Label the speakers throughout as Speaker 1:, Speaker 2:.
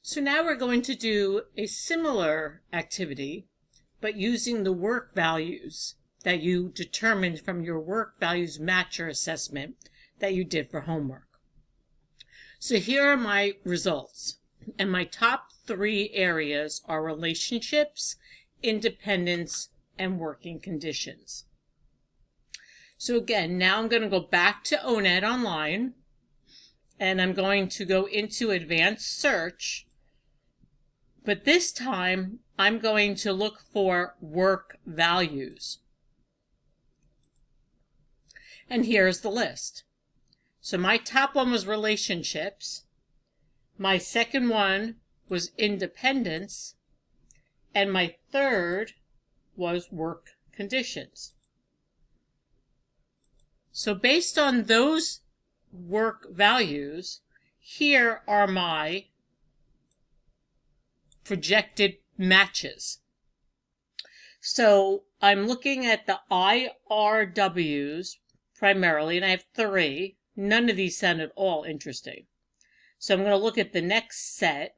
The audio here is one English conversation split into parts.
Speaker 1: So now we're going to do a similar activity, but using the work values that you determined from your work values matcher assessment that you did for homework. So here are my results, and my top 3 areas are relationships, independence, and working conditions. So again, now I'm going to go back to ONED Online, and I'm going to go into advanced search, but this time I'm going to look for work values. And here's the list. So my top one was relationships, my second one was independence, and my third was work conditions. So based on those work values, here are my projected matches. So I'm looking at the IRWs primarily, and I have 3. None of these sound at all interesting. So I'm going to look at the next set.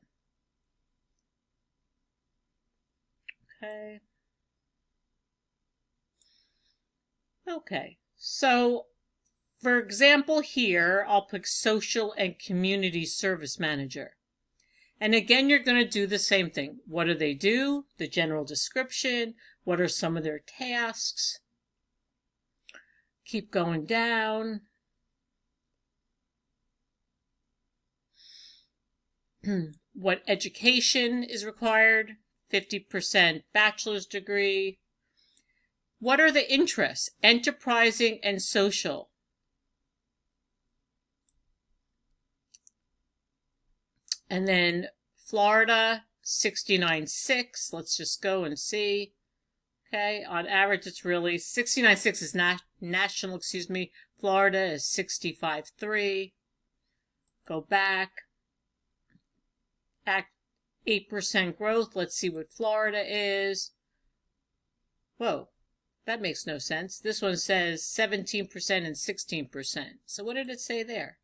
Speaker 1: Okay. So for example here, I'll pick social and community service manager. And again, you're going to do the same thing. What do they do? The general description. What are some of their tasks? Keep going down. What education is required? 50% bachelor's degree. What are the interests? Enterprising and social. And then Florida, 69.6. Let's just go and see. Okay, on average, it's really 69.6 is national, Florida is 65.3. Go back. 8% growth. Let's see what Florida is. Whoa, that makes no sense. This one says 17% and 16%. So what did it say there?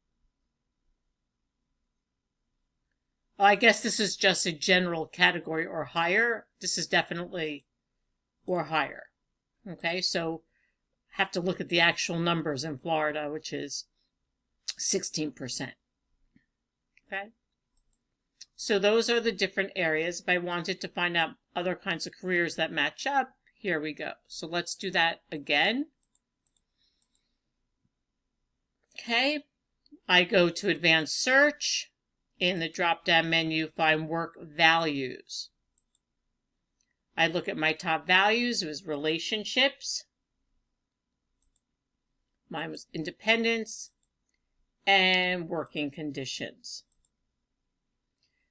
Speaker 1: Oh, I guess this is just a general category or higher. This is definitely or higher. Okay, so have to look at the actual numbers in Florida, which is 16%. Okay, so those are the different areas. If I wanted to find out other kinds of careers that match up, here we go. So let's do that again. Okay, I go to advanced search. In the drop-down menu, find work values. I look at my top values. It was relationships. Mine was independence and working conditions.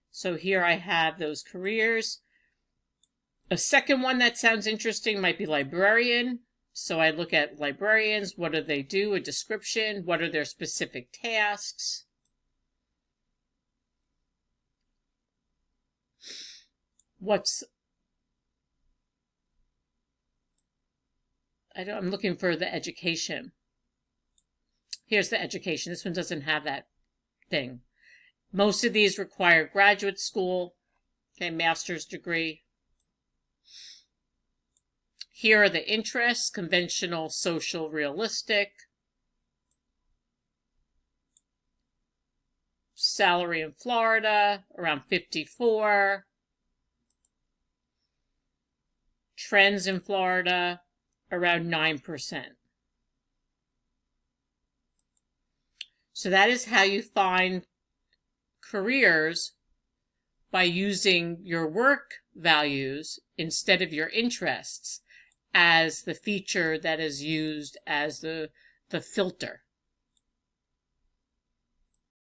Speaker 1: So here I have those careers. A second one that sounds interesting might be librarian. So I look at librarians. What do they do? A description. What are their specific tasks? I'm looking for the education. Here's the education. This one doesn't have that thing. Most of these require graduate school, okay, master's degree. Here are the interests: conventional, social, realistic. Salary in Florida, around 54. Trends in Florida, around 9%. So that is how you find careers, by using your work values instead of your interests as the feature that is used as the filter.